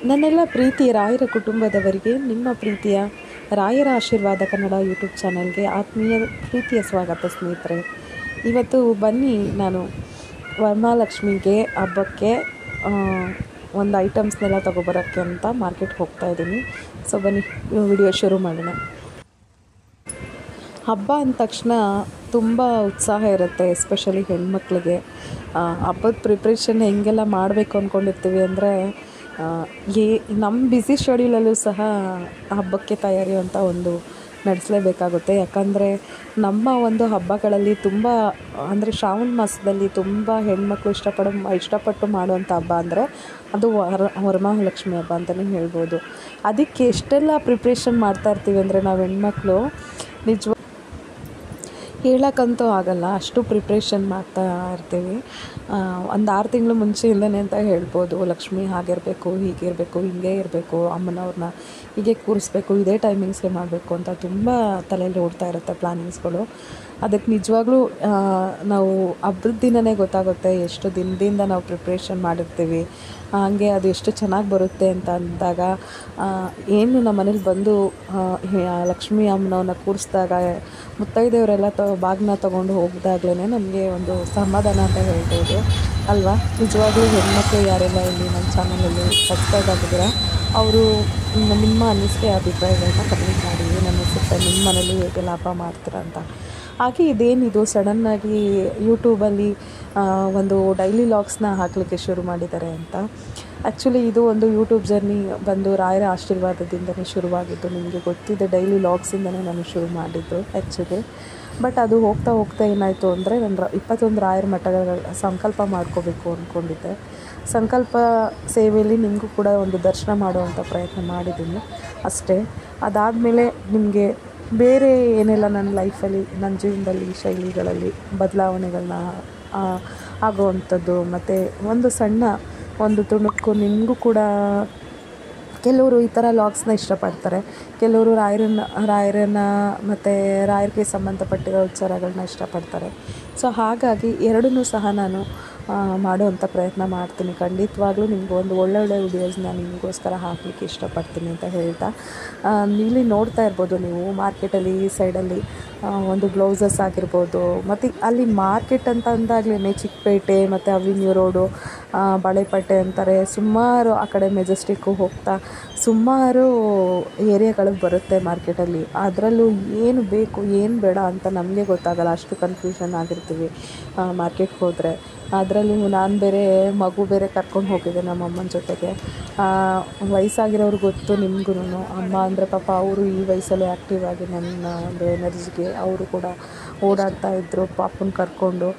ನನ್ನೆಲ್ಲ ಪ್ರೀತಿ ರಾಯರ ಕುಟುಂಬದವರಿಗೆ ನಿಮ್ಮ ಪ್ರೀತಿಯ ರಾಯರ ಆಶೀರ್ವಾದ ಕನ್ನಡ ಯೂಟ್ಯೂಬ್ ಚಾನಲ್ಗೆ ಆತ್ಮೀಯ ಪ್ರೀತಿಯ ಸ್ವಾಗತ ಸ್ನೇಹಿತರೆ. ಇವತ್ತು ಬನ್ನಿ ನಾನು ವರಮಹಾಲಕ್ಷ್ಮಿಗೆ ಹಬ್ಬಕ್ಕೆ ಒಂದು ಐಟಮ್ಸ್ನೆಲ್ಲ ತೊಗೊಬರೋಕ್ಕೆ ಅಂತ ಮಾರ್ಕೆಟ್ಗೆ ಹೋಗ್ತಾಯಿದ್ದೀನಿ. ಸೊ ಬನ್ನಿ ವಿಡಿಯೋ ಶುರು ಮಾಡೋಣ. ಹಬ್ಬ ಅಂದ ತಕ್ಷಣ ತುಂಬ ಉತ್ಸಾಹ ಇರುತ್ತೆ, ಎಸ್ಪೆಷಲಿ ಹೆಣ್ಮಕ್ಳಿಗೆ. ಹಬ್ಬದ ಪ್ರಿಪ್ರೇಷನ್ ಹೆಂಗೆಲ್ಲ ಮಾಡಬೇಕು ಅಂದ್ಕೊಂಡಿರ್ತೀವಿ ಅಂದರೆ ನಮ್ಮ ಬ್ಯುಸಿ ಶೆಡ್ಯೂಲಲ್ಲೂ ಸಹ ಹಬ್ಬಕ್ಕೆ ತಯಾರಿ ಅಂತ ಒಂದು ನಡೆಸಲೇಬೇಕಾಗುತ್ತೆ. ಯಾಕಂದರೆ ನಮ್ಮ ಒಂದು ಹಬ್ಬಗಳಲ್ಲಿ ತುಂಬ ಅಂದರೆ ಶ್ರಾವಣ ಮಾಸದಲ್ಲಿ ತುಂಬ ಹೆಣ್ಮಕ್ಳು ಇಷ್ಟಪಟ್ಟು ಮಾಡುವಂಥ ಹಬ್ಬ ಅಂದರೆ ಅದು ವರಮಹಾಲಕ್ಷ್ಮಿ ಹಬ್ಬ ಅಂತಲೇ ಹೇಳ್ಬೋದು. ಅದಕ್ಕೆ ಎಷ್ಟೆಲ್ಲ ಪ್ರಿಪ್ರೇಷನ್ ಮಾಡ್ತಾಯಿರ್ತೀವಿ ಅಂದರೆ ನಾವು ಹೆಣ್ಮಕ್ಳು ನಿಜ ಹೇಳೋಕ್ಕಂತೂ ಆಗಲ್ಲ, ಅಷ್ಟು ಪ್ರಿಪ್ರೇಷನ್ ಮಾಡ್ತಾ ಇರ್ತೀವಿ. ಒಂದು 6 ತಿಂಗಳು ಮುಂಚೆಯಿಂದನೇ ಅಂತ ಹೇಳ್ಬೋದು. ಲಕ್ಷ್ಮಿ ಹಾಗಿರಬೇಕು, ಹೀಗಿರಬೇಕು, ಹಿಂಗೆ ಇರಬೇಕು, ಅಮ್ಮನವ್ರನ್ನ ಹೀಗೆ ಕೂರಿಸ್ಬೇಕು, ಇದೇ ಟೈಮಿಂಗ್ಸ್ಗೆ ಮಾಡಬೇಕು ಅಂತ ತುಂಬ ತಲೆಯಲ್ಲಿ ಓಡ್ತಾ ಇರುತ್ತೆ ಪ್ಲ್ಯಾನಿಂಗ್ಸ್ಗಳು. ಅದಕ್ಕೆ ನಿಜವಾಗ್ಲೂ ನಾವು ಹಬ್ಬದ ದಿನವೇ ಗೊತ್ತಾಗುತ್ತೆ ಎಷ್ಟು ದಿನದಿಂದ ನಾವು ಪ್ರಿಪ್ರೇಷನ್ ಮಾಡಿರ್ತೀವಿ. ಹಾಗೆ ಅದು ಎಷ್ಟು ಚೆನ್ನಾಗಿ ಬರುತ್ತೆ ಅಂತ ಅಂದಾಗ ಏನು ನಮ್ಮ ಮನೇಲಿ ಬಂದು ಲಕ್ಷ್ಮೀ ಅಮ್ಮನವ್ರನ್ನ ಕೂರಿಸಿದಾಗ ಮುತ್ತೈದೆಯವರೆಲ್ಲ ಬಾಗಿನ ತೊಗೊಂಡು ಹೋಗಿದಾಗಲೇ ನಮಗೆ ಒಂದು ಸಮಾಧಾನ ಅಂತ ಹೇಳ್ಬೋದು ಅಲ್ವಾ. ನಿಜವಾಗ್ಲೂ ಹೆಣ್ಮಕ್ಳು ಯಾರೆಲ್ಲ ಇಲ್ಲಿ ನಮ್ಮ ಚಾನಲಲ್ಲಿ ಸಬ್ಸ್ಕ್ರೈಬ್ ಆಗಿದ್ದೀರಾ ಅವರು ನಿಮ್ಮ ಅನಿಸಿಕೆ ಅಭಿಪ್ರಾಯಗಳನ್ನ ಕಮೆಂಟ್ ಮಾಡಿ ಏನಿಸುತ್ತೆ, ನಿಮ್ಮ ಮನೇಲಿ ಹೇಗೆ ಲಾಭ ಮಾಡ್ತೀರಾ ಅಂತ. ಹಾಗೆ ಇದೇನಿದು ಸಡನ್ನಾಗಿ ಯೂಟ್ಯೂಬಲ್ಲಿ ಒಂದು ಡೈಲಿ ಲಾಗ್ಸ್ನ ಹಾಕಲಿಕ್ಕೆ ಶುರು ಮಾಡಿದ್ದಾರೆ ಅಂತ. ಆ್ಯಕ್ಚುಲಿ ಇದು ಒಂದು ಯೂಟ್ಯೂಬ್ ಜರ್ನಿ ಬಂದು ರಾಯರ ಆಶೀರ್ವಾದದಿಂದಲೇ ಶುರುವಾಗಿದ್ದು. ನಿಮಗೆ ಗೊತ್ತಿದೆ, ಡೈಲಿ ಲಾಗ್ಸಿಂದನೇ ನಾನು ಶುರು ಮಾಡಿದ್ದು ಆ್ಯಕ್ಚುಲಿ. ಬಟ್ ಅದು ಹೋಗ್ತಾ ಹೋಗ್ತಾ ಏನಾಯಿತು ಅಂದರೆ ನಾನು 21 ರಾಯರ ಮಠಗಳ ಸಂಕಲ್ಪ ಮಾಡ್ಕೋಬೇಕು ಅಂದ್ಕೊಂಡಿದ್ದೆ. ಸಂಕಲ್ಪ ಸೇವೆಯಲ್ಲಿ ನಿಮಗೂ ಕೂಡ ಒಂದು ದರ್ಶನ ಮಾಡುವಂಥ ಪ್ರಯತ್ನ ಮಾಡಿದ್ದೀನಿ ಅಷ್ಟೇ. ಅದಾದಮೇಲೆ ನಿಮಗೆ ಬೇರೆ ಏನೆಲ್ಲ ನನ್ನ ಲೈಫಲ್ಲಿ, ನನ್ನ ಜೀವನದಲ್ಲಿ ಶೈಲಿಗಳಲ್ಲಿ ಬದಲಾವಣೆಗಳನ್ನ ಆಗುವಂಥದ್ದು, ಮತ್ತು ಒಂದು ಸಣ್ಣ ಒಂದು ತುಣುಕು ನಿಮಗೂ ಕೂಡ ಕೆಲವರು ಈ ಥರ ಲಾಗ್ಸ್ನ ಇಷ್ಟಪಡ್ತಾರೆ, ಕೆಲವರು ರಾಯರನ್ನ ಮತ್ತು ರಾಯರಿಗೆ ಸಂಬಂಧಪಟ್ಟಿರೋ ವಿಚಾರಗಳನ್ನ ಇಷ್ಟಪಡ್ತಾರೆ. ಸೊ ಹಾಗಾಗಿ ಎರಡನ್ನೂ ಸಹ ನಾನು ಮಾಡುವಂಥ ಪ್ರಯತ್ನ ಮಾಡ್ತೀನಿ. ಖಂಡಿತವಾಗ್ಲೂ ನಿಮಗೂ ಒಂದು ಒಳ್ಳೊಳ್ಳೆ ವಿಡಿಯೋಸ್ನ ನಿಮಗೋಸ್ಕರ ಹಾಕಲಿಕ್ಕೆ ಇಷ್ಟಪಡ್ತೀನಿ ಅಂತ ಹೇಳ್ತಾ, ಇಲ್ಲಿ ನೋಡ್ತಾ ಇರ್ಬೋದು ನೀವು ಮಾರ್ಕೆಟಲ್ಲಿ ಈ ಸೈಡಲ್ಲಿ ಒಂದು ಬ್ಲೌಸಸ್ ಆಗಿರ್ಬೋದು. ಮತ್ತು ಅಲ್ಲಿ ಮಾರ್ಕೆಟ್ ಅಂತ ಅಂದಾಗಲೇ ಚಿಕ್ಕಪೇಟೆ ಮತ್ತು ಅವಿನ್ಯೂ ರೋಡು, ಬಾಳೆಪೇಟೆ ಅಂತಾರೆ, ಸುಮಾರು ಆ ಕಡೆ ಮೆಜೆಸ್ಟಿಕ್ಕು ಹೋಗ್ತಾ ಸುಮಾರು ಏರಿಯಾಗಳಿಗೆ ಬರುತ್ತೆ ಮಾರ್ಕೆಟಲ್ಲಿ. ಅದರಲ್ಲೂ ಏನು ಬೇಕು ಏನು ಬೇಡ ಅಂತ ನಮಗೆ ಗೊತ್ತಾಗಲ್ಲ, ಅಷ್ಟು ಕನ್ಫ್ಯೂಷನ್ ಆಗಿರ್ತೀವಿ ಮಾರ್ಕೆಟ್ಗೆ ಹೋದರೆ. ಅದರಲ್ಲೂ ನಾನು ಬೇರೆ ಮಗು ಬೇರೆ ಕರ್ಕೊಂಡು ಹೋಗಿದ್ದೆ ನಮ್ಮ ಅಮ್ಮನ ಜೊತೆಗೆ. ವಯಸ್ಸಾಗಿರೋರು ಗೊತ್ತು ನಿಮಗೂ. ಅಮ್ಮ ಅಂದರೆ ಪಾಪ ಅವರು ಈ ವಯಸ್ಸಲ್ಲೂ ಆ್ಯಕ್ಟಿವ್ ಆಗಿ ನನ್ನ ಒಂದು ಎನರ್ಜಿಗೆ ಅವರು ಕೂಡ ಓಡಾಡ್ತಾಯಿದ್ರು ಪಾಪನ ಕರ್ಕೊಂಡು.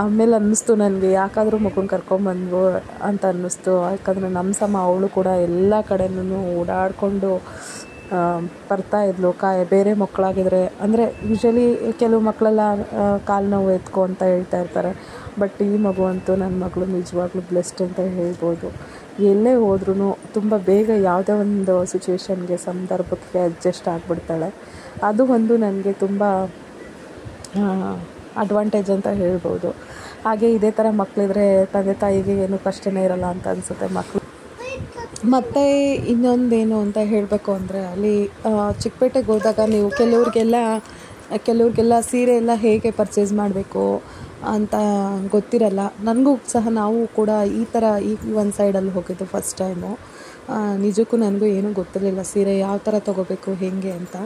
ಆಮೇಲೆ ಅನ್ನಿಸ್ತು ನನಗೆ ಯಾಕಾದರೂ ಮಗುನ ಕರ್ಕೊಂಬಂದ್ವು ಅಂತ ಅನ್ನಿಸ್ತು. ಯಾಕಂದರೆ ನಮ್ಮ ಸಮ ಅವಳು ಕೂಡ ಎಲ್ಲ ಕಡೆಯೂ ಓಡಾಡಿಕೊಂಡು ಬರ್ತಾಯಿದ್ಲು. ಬೇರೆ ಮಕ್ಕಳಾಗಿದ್ದರೆ ಅಂದರೆ ಯೂಶ್ವಲಿ ಕೆಲವು ಮಕ್ಕಳೆಲ್ಲ ಕಾಲು ನೋವು ಎತ್ಕೊ ಅಂತ ಹೇಳ್ತಾ ಇರ್ತಾರೆ. ಬಟ್ ಈ ಮಗು ಅಂತೂ ನನ್ನ ಮಗಳು ನಿಜವಾಗ್ಲೂ ಬ್ಲೆಸ್ಡ್ ಅಂತ ಹೇಳ್ಬೋದು. ಎಲ್ಲೇ ಹೋದ್ರೂ ತುಂಬ ಬೇಗ ಯಾವುದೇ ಒಂದು ಸಿಚುವೇಶನ್ಗೆ, ಸಂದರ್ಭಕ್ಕೆ ಅಡ್ಜಸ್ಟ್ ಆಗಿಬಿಡ್ತಾಳೆ. ಅದು ಒಂದು ನನಗೆ ತುಂಬ ಅಡ್ವಾಂಟೇಜ್ ಅಂತ ಹೇಳ್ಬೋದು. ಹಾಗೆ ಇದೇ ಥರ ಮಕ್ಕಳಿದ್ರೆ ತಂದೆ ತಾಯಿಗೆ ಏನೂ ಕಷ್ಟನೇ ಇರಲ್ಲ ಅಂತ ಅನಿಸುತ್ತೆ ಮಕ್ಕಳು. ಮತ್ತು ಇನ್ನೊಂದೇನು ಅಂತ ಹೇಳಬೇಕು ಅಂದರೆ, ಅಲ್ಲಿ ಚಿಕ್ಕಪೇಟೆಗೆ ಹೋದಾಗ ನೀವು ಕೆಲವ್ರಿಗೆಲ್ಲ ಸೀರೆ ಎಲ್ಲ ಹೇಗೆ ಪರ್ಚೇಸ್ ಮಾಡಬೇಕು ಅಂತ ಗೊತ್ತಿರಲ್ಲ. ನನಗೂ ಸಹ ನಾವು ಕೂಡ ಈ ಥರ ಒಂದು ಸೈಡಲ್ಲಿ ಹೋಗಿದ್ದು ಫಸ್ಟ್ ಟೈಮು. ನಿಜಕ್ಕೂ ನನಗೂ ಏನೂ ಗೊತ್ತಿರಲಿಲ್ಲ ಸೀರೆ ಯಾವ ಥರ ತೊಗೋಬೇಕು ಹೇಗೆ ಅಂತ.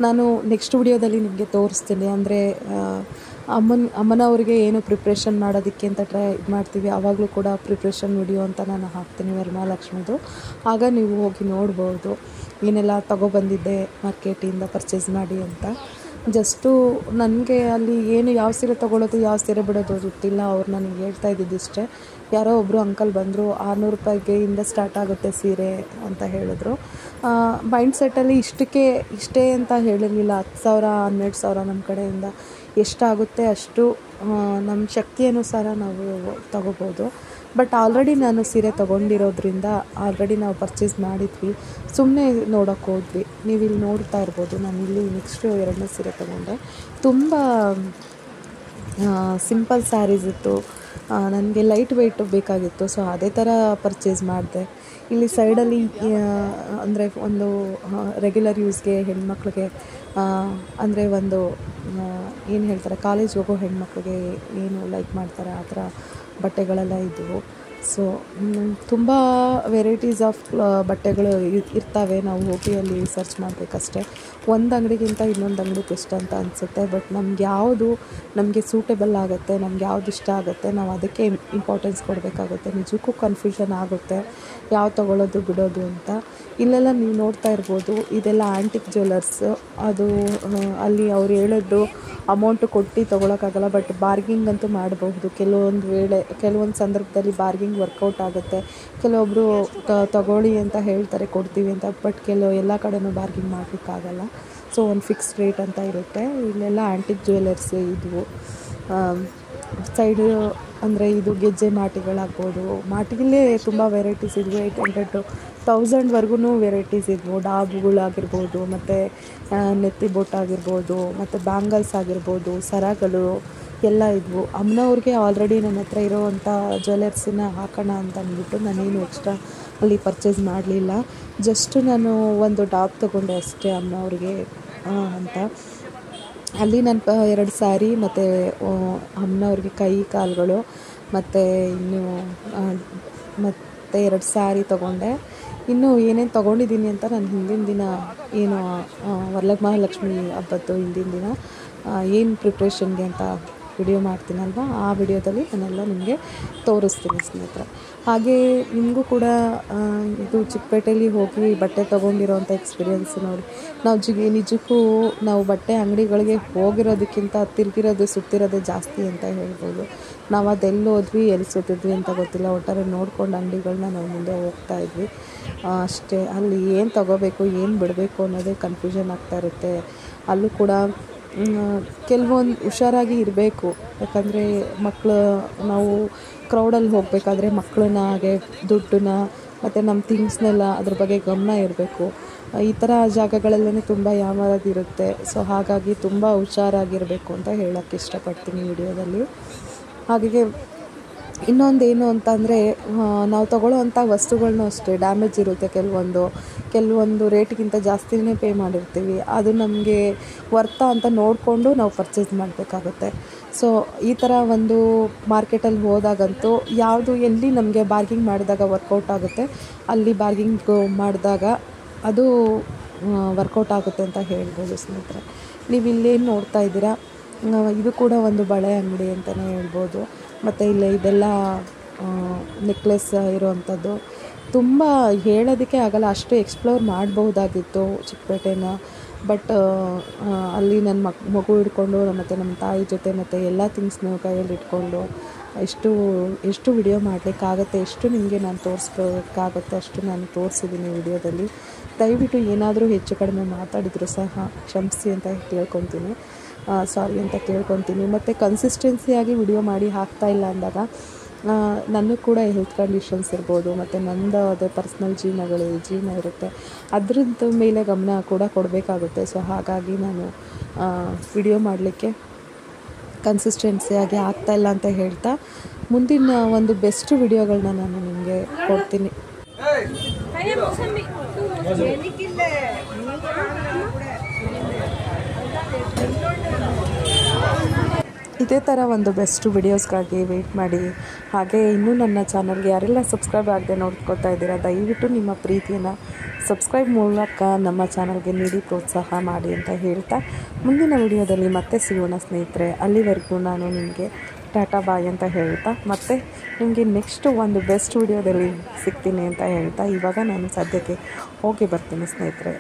ನಾನು ನೆಕ್ಸ್ಟ್ ವಿಡಿಯೋದಲ್ಲಿ ನಿಮಗೆ ತೋರಿಸ್ತೀನಿ. ಅಂದರೆ ಅಮ್ಮನವ್ರಿಗೆ ಏನು ಪ್ರಿಪ್ರೇಷನ್ ಮಾಡೋದಕ್ಕೆ ಅಂತ ಮಾಡ್ತೀವಿ, ಆವಾಗಲೂ ಕೂಡ ಪ್ರಿಪ್ರೇಷನ್ ವಿಡಿಯೋ ಅಂತ ನಾನು ಹಾಕ್ತೀನಿ ವರಮಹಾಲಕ್ಷ್ಮಿದು. ಆಗ ನೀವು ಹೋಗಿ ನೋಡ್ಬೋದು ಏನೆಲ್ಲ ತೊಗೊಬಂದಿದ್ದೆ ಮಾರ್ಕೆಟಿಂದ ಪರ್ಚೇಸ್ ಮಾಡಿ ಅಂತ. ಜಸ್ಟು ನನಗೆ ಅಲ್ಲಿ ಏನು ಯಾವ ಸೀರೆ ತೊಗೊಳ್ಳೋದು ಯಾವ ಸೀರೆ ಬಿಡೋದು ಗೊತ್ತಿಲ್ಲ. ಅವ್ರು ನನಗೆ ಹೇಳ್ತಾ ಇದ್ದಿದ್ದಿಷ್ಟೇ. ಯಾರೋ ಒಬ್ಬರು ಅಂಕಲ್ ಬಂದರು, 600 ರೂಪಾಯಿಗೆ ಸ್ಟಾರ್ಟ್ ಆಗುತ್ತೆ ಸೀರೆ ಅಂತ ಹೇಳಿದ್ರು. ಮೈಂಡ್ ಸೆಟ್ಟಲ್ಲಿ ಇಷ್ಟೇ ಅಂತ ಹೇಳಿರಲಿಲ್ಲ. 10,000 12,000 ನಮ್ಮ ಕಡೆಯಿಂದ ಎಷ್ಟಾಗುತ್ತೆ ಅಷ್ಟು ನಮ್ಮ ಶಕ್ತಿ ಅನುಸಾರ ನಾವು ತೊಗೋಬೋದು. ಬಟ್ ಆಲ್ರೆಡಿ ನಾನು ಸೀರೆ ತೊಗೊಂಡಿರೋದ್ರಿಂದ ಆಲ್ರೆಡಿ ನಾವು ಪರ್ಚೇಸ್ ಮಾಡಿದ್ವಿ, ಸುಮ್ಮನೆ ನೋಡೋಕ್ಕೆ ಹೋದ್ವಿ. ನೀವು ಇಲ್ಲಿ ನೋಡ್ತಾ ಇರ್ಬೋದು, ನಾನು ಇಲ್ಲಿ ನೆಕ್ಸ್ಟು 2ನೇ ಸೀರೆ ತೊಗೊಂಡೆ. ತುಂಬ ಸಿಂಪಲ್ ಸ್ಯಾರೀಸ್ ಇತ್ತು. ನನಗೆ ಲೈಟ್ ವೆಯ್ಟ್ ಬೇಕಾಗಿತ್ತು. ಸೊ ಅದೇ ಥರ ಪರ್ಚೇಸ್ ಮಾಡಿದೆ. ಇಲ್ಲಿ ಸೈಡಲ್ಲಿ ಅಂದರೆ ಒಂದು ರೆಗ್ಯುಲರ್ ಯೂಸ್ಗೆ ಹೆಣ್ಮಕ್ಳಿಗೆ ಅಂದರೆ ಒಂದು ಏನು ಹೇಳ್ತಾರೆ, ಕಾಲೇಜ್ಗೆ ಹೋಗೋ ಹೆಣ್ಮಕ್ಳಿಗೆ ಏನು ಲೈಕ್ ಮಾಡ್ತಾರೆ ಆ ಥರ ಬಟ್ಟೆಗಳೆಲ್ಲ ಇದ್ದವು. ಸೊ ತುಂಬ ವೆರೈಟೀಸ್ ಆಫ್ ಬಟ್ಟೆಗಳು ಇರ್ತವೆ. ನಾವು ಹೋಗಿ ಅಲ್ಲಿ ಸರ್ಚ್ ಮಾಡಬೇಕಷ್ಟೆ. ಒಂದು ಅಂಗಡಿಗಿಂತ ಇನ್ನೊಂದು ಅಂಗಡಿ ಬೆಸ್ಟ್ ಅಂತ ಅನಿಸುತ್ತೆ. ಬಟ್ ನಮಗೆ ಸೂಟೇಬಲ್ ಆಗುತ್ತೆ, ನಮ್ಗೆ ಯಾವ್ದು ಇಷ್ಟ ಆಗುತ್ತೆ ನಾವು ಅದಕ್ಕೆ ಇಂಪಾರ್ಟೆನ್ಸ್ ಕೊಡಬೇಕಾಗುತ್ತೆ. ನಿಜಕ್ಕೂ ಕನ್ಫ್ಯೂಷನ್ ಆಗುತ್ತೆ ಯಾವ್ದು ತೊಗೊಳ್ಳೋದು ಬಿಡೋದು ಅಂತ. ಇಲ್ಲೆಲ್ಲ ನೀವು ನೋಡ್ತಾ ಇರ್ಬೋದು, ಇದೆಲ್ಲ ಆ್ಯಂಟಿಕ್ ಜ್ಯುವೆಲರ್ಸ್. ಅದು ಅಲ್ಲಿ ಅವ್ರು ಹೇಳಿದ್ರು ಅಮೌಂಟು ಕೊಟ್ಟು ತೊಗೊಳಕ್ಕಾಗಲ್ಲ, ಬಟ್ ಬಾರ್ಗಿಂಗ್ ಅಂತೂ ಮಾಡಬಹುದು. ಕೆಲವೊಂದು ಸಂದರ್ಭದಲ್ಲಿ ಬಾರ್ಗಿಂಗ್ ವರ್ಕೌಟ್ ಆಗುತ್ತೆ. ಕೆಲವೊಬ್ಬರು ತಗೊಳ್ಳಿ ಅಂತ ಹೇಳ್ತಾರೆ, ಕೊಡ್ತೀವಿ ಅಂತ. ಬಟ್ ಎಲ್ಲ ಕಡೆನೂ ಬಾರ್ಗಿಂಗ್ ಮಾಡಲಿಕ್ಕಾಗಲ್ಲ. ಸೊ ಒಂದು ಫಿಕ್ಸ್ಡ್ ರೇಟ್ ಅಂತ ಇರುತ್ತೆ. ಇಲ್ಲೆಲ್ಲ ಆ್ಯಂಟಿಕ್ ಜ್ಯುವೆಲರ್ಸ್ ಇದ್ವು. ಸೈಡು ಅಂದರೆ ಇದು ಗೆಜ್ಜೆ ಮಾಟಿಗಳಾಗ್ಬೋದು. ಮಾಟಿಗಳೇ ತುಂಬ ವೆರೈಟೀಸ್ ಇದ್ವು. 800 1000ವರೆಗೂ ವೆರೈಟೀಸ್ ಇದ್ವು. ಡಾಬುಗಳಾಗಿರ್ಬೋದು, ಮತ್ತು ನೆತ್ತಿ ಬೊಟ್ಟಾಗಿರ್ಬೋದು, ಮತ್ತು ಬ್ಯಾಂಗಲ್ಸ್ ಆಗಿರ್ಬೋದು, ಸರಗಳು ಎಲ್ಲ ಇದ್ವು. ಅಮ್ಮನವ್ರಿಗೆ ಆಲ್ರೆಡಿ ನನ್ನ ಹತ್ರ ಇರೋವಂಥ ಜ್ಯುವೆಲರ್ಸನ್ನ ಹಾಕೋಣ ಅಂತ ಅಂದ್ಬಿಟ್ಟು ನಾನೇನು ಎಕ್ಸ್ಟ್ರಾ ಅಲ್ಲಿ ಪರ್ಚೇಸ್ ಮಾಡಲಿಲ್ಲ. ಜಸ್ಟ್ ನಾನು ಒಂದು ಟಾಪ್ ತೊಗೊಂಡೆ ಅಷ್ಟೇ ಅಮ್ಮನವ್ರಿಗೆ ಅಂತ. ಅಲ್ಲಿ ನಾನು 2 ಸ್ಯಾರಿ ಮತ್ತು ಅಮ್ಮನವ್ರಿಗೆ ಕೈ ಕಾಲುಗಳು ಮತ್ತು ಮತ್ತು 2 ಸ್ಯಾರಿ ತೊಗೊಂಡೆ. ಇನ್ನೂ ಏನೇನು ತೊಗೊಂಡಿದ್ದೀನಿ ಅಂತ ನಾನು ಹಿಂದಿನ ದಿನ ಏನು ವರಮಹಾಲಕ್ಷ್ಮಿ ಹಬ್ಬದ್ದು ಹಿಂದಿನ ದಿನ ಏನು ಪ್ರಿಪ್ರೇಷನ್ಗೆ ಅಂತ ವಿಡಿಯೋ ಮಾಡ್ತೀನಲ್ವ, ಆ ವಿಡಿಯೋದಲ್ಲಿ ನಾನೆಲ್ಲ ನಿಮಗೆ ತೋರಿಸ್ತೀನಿ ಸ್ನೇಹಿತರೆ. ಹಾಗೆ ನಿಮಗೂ ಕೂಡ ಇದು ಚಿಕ್ಕಪೇಟೆಯಲ್ಲಿ ಹೋಗಿ ಬಟ್ಟೆ ತೊಗೊಂಡಿರೋಂಥ ಎಕ್ಸ್ಪೀರಿಯೆನ್ಸ್ ನೋಡಿ. ನಿಜಕ್ಕೂ ನಾವು ಬಟ್ಟೆ ಅಂಗಡಿಗಳಿಗೆ ಹೋಗಿರೋದಕ್ಕಿಂತ ಸುತ್ತಿರೋದೇ ಜಾಸ್ತಿ ಅಂತ ಹೇಳ್ಬೋದು. ನಾವು ಅದೆಲ್ಲಿ ಹೋದ್ವಿ ಎಲ್ಲಿ ಸುತ್ತಿದ್ವಿ ಅಂತ ಗೊತ್ತಿಲ್ಲ. ಒಟ್ಟಾರೆ ನೋಡ್ಕೊಂಡು ಅಂಗಡಿಗಳನ್ನ ನಾವು ಮುಂದೆ ಹೋಗ್ತಾ ಇದ್ವಿ ಅಷ್ಟೇ. ಅಲ್ಲಿ ಏನು ತೊಗೋಬೇಕು ಏನು ಬಿಡಬೇಕು ಅನ್ನೋದೇ ಕನ್ಫ್ಯೂಷನ್ ಆಗ್ತಾ ಇರುತ್ತೆ. ಅಲ್ಲೂ ಕೂಡ ಕೆಲವೊಂದು ಹುಷಾರಾಗಿ ಇರಬೇಕು. ಯಾಕಂದರೆ ನಾವು ಕ್ರೌಡಲ್ಲಿ ಹೋಗಬೇಕಾದ್ರೆ ಮಕ್ಕಳನ್ನ, ಹಾಗೆ ದುಡ್ಡನ್ನ ಮತ್ತು ನಮ್ಮ ಥಿಂಗ್ಸ್ನೆಲ್ಲ ಅದ್ರ ಬಗ್ಗೆ ಗಮನ ಇರಬೇಕು. ಈ ಥರ ಜಾಗಗಳಲ್ಲೇ ತುಂಬ ಯಾಮಾರೋದಿರುತ್ತೆ. ಸೊ ಹಾಗಾಗಿ ತುಂಬ ಹುಷಾರಾಗಿರಬೇಕು ಅಂತ ಹೇಳೋಕ್ಕೆ ಇಷ್ಟಪಡ್ತೀನಿ ವಿಡಿಯೋದಲ್ಲಿ. ಹಾಗೆ ಇನ್ನೊಂದೇನು ಅಂತಂದರೆ, ನಾವು ತೊಗೊಳ್ಳೋವಂಥ ವಸ್ತುಗಳನ್ನೂ ಅಷ್ಟೇ ಡ್ಯಾಮೇಜ್ ಇರುತ್ತೆ. ಕೆಲವೊಂದು ರೇಟ್ಗಿಂತ ಜಾಸ್ತಿನೇ ಪೇ ಮಾಡಿರ್ತೀವಿ. ಅದು ನಮಗೆ ವರ್ತಾ ಅಂತ ನೋಡಿಕೊಂಡು ನಾವು ಪರ್ಚೇಸ್ ಮಾಡಬೇಕಾಗುತ್ತೆ. ಸೊ ಈ ಥರ ಒಂದು ಮಾರ್ಕೆಟಲ್ಲಿ ಹೋದಾಗಂತೂ ಎಲ್ಲಿ ನಮಗೆ ಬಾರ್ಗಿಂಗ್ ಮಾಡಿದಾಗ ವರ್ಕೌಟ್ ಆಗುತ್ತೆ ಅಲ್ಲಿ ಬಾರ್ಗಿಂಗ್ ಮಾಡಿದಾಗ ಅದು ವರ್ಕೌಟ್ ಆಗುತ್ತೆ ಅಂತ ಹೇಳ್ಬೋದು ಸ್ನೇಹಿತರೆ. ನೀವು ಇಲ್ಲೇನು ನೋಡ್ತಾ ಇದ್ದೀರಾ, ಇದು ಕೂಡ ಒಂದು ಬಳೆ ಅಂಗಡಿ ಅಂತಲೇ ಹೇಳ್ಬೋದು. ಮತ್ತು ಇದೆಲ್ಲ ನೆಕ್ಲೆಸ್ ಇರೋವಂಥದ್ದು. ತುಂಬ ಹೇಳೋದಕ್ಕೆ ಆಗಲ್ಲ, ಅಷ್ಟು ಎಕ್ಸ್ಪ್ಲೋರ್ ಮಾಡಬಹುದಾಗಿತ್ತು ಚಿಕ್ಕಪೇಟೆನ. ಬಟ್ ಅಲ್ಲಿ ನನ್ನ ಮಗು ಹಿಡ್ಕೊಂಡು ಮತ್ತು ನಮ್ಮ ತಾಯಿ ಜೊತೆ ಮತ್ತು ಎಲ್ಲ ಥಿಂಗ್ಸ್ನ ಕೈಯಲ್ಲಿ ಇಟ್ಕೊಂಡು ಎಷ್ಟು ವಿಡಿಯೋ ಮಾಡಲಿಕ್ಕಾಗತ್ತೆ, ಎಷ್ಟು ನಿಮಗೆ ನಾನು ತೋರಿಸ್ಬೇಕಾಗತ್ತೆ ಅಷ್ಟು ನಾನು ತೋರಿಸಿದ್ದೀನಿ ವಿಡಿಯೋದಲ್ಲಿ. ದಯವಿಟ್ಟು ಏನಾದರೂ ಹೆಚ್ಚು ಕಡಿಮೆ ಮಾತಾಡಿದರೂ ಸಹ ಕ್ಷಮಿಸಿ ಅಂತ ಸಾರಿ ಅಂತ ಕೇಳ್ಕೊತೀನಿ. ಮತ್ತು ಕನ್ಸಿಸ್ಟೆನ್ಸಿಯಾಗಿ ವಿಡಿಯೋ ಮಾಡಿ ಹಾಕ್ತಾಯಿಲ್ಲ ಅಂದಾಗ ನನಗೂ ಕೂಡ ಹೆಲ್ತ್ ಕಂಡೀಷನ್ಸ್ ಇರ್ಬೋದು, ಮತ್ತು ನನ್ನದು ಅದೇ ಪರ್ಸ್ನಲ್ ಜೀವನ ಇರುತ್ತೆ. ಅದ್ರದ್ದು ಮೇಲೆ ಗಮನ ಕೂಡ ಕೊಡಬೇಕಾಗುತ್ತೆ. ಸೊ ಹಾಗಾಗಿ ನಾನು ವಿಡಿಯೋ ಮಾಡಲಿಕ್ಕೆ ಕನ್ಸಿಸ್ಟೆನ್ಸಿಯಾಗಿ ಆಗ್ತಾಯಿಲ್ಲ ಅಂತ ಹೇಳ್ತಾ ಮುಂದಿನ ಒಂದು ಬೆಸ್ಟ್ ವಿಡಿಯೋಗಳನ್ನ ನಾನು ನಿಮಗೆ ಕೊಡ್ತೀನಿ. ಇದೇ ಥರ ಒಂದು ಬೆಸ್ಟ್ ವಿಡಿಯೋಸ್ಗಾಗಿ ವೆಯ್ಟ್ ಮಾಡಿ. ಹಾಗೆ ಇನ್ನೂ ನನ್ನ ಚಾನಲ್ಗೆ ಯಾರೆಲ್ಲ ಸಬ್ಸ್ಕ್ರೈಬ್ ಆಗದೆ ನೋಡ್ಕೊತಾ ಇದ್ದೀರಾ, ದಯವಿಟ್ಟು ನಿಮ್ಮ ಪ್ರೀತಿಯನ್ನು ಸಬ್ಸ್ಕ್ರೈಬ್ ಮೂಲಕ ನಮ್ಮ ಚಾನಲ್ಗೆ ನೀಡಿ ಪ್ರೋತ್ಸಾಹ ಮಾಡಿ ಅಂತ ಹೇಳ್ತಾ ಮುಂದಿನ ವಿಡಿಯೋದಲ್ಲಿ ಮತ್ತೆ ಸಿಗೋಣ ಸ್ನೇಹಿತರೆ. ಅಲ್ಲಿವರೆಗೂ ನಾನು ನಿಮಗೆ ಟಾಟಾ ಬಾಯ್ ಅಂತ ಹೇಳ್ತಾ ಮತ್ತೆ ನಿಮಗೆ ನೆಕ್ಸ್ಟ್ ಒಂದು ಬೆಸ್ಟ್ ವಿಡಿಯೋದಲ್ಲಿ ಸಿಗ್ತೀನಿ ಅಂತ ಹೇಳ್ತಾ ಇವಾಗ ನಾನು ಸದ್ಯಕ್ಕೆ ಹೋಗಿ ಬರ್ತೀನಿ ಸ್ನೇಹಿತರೆ.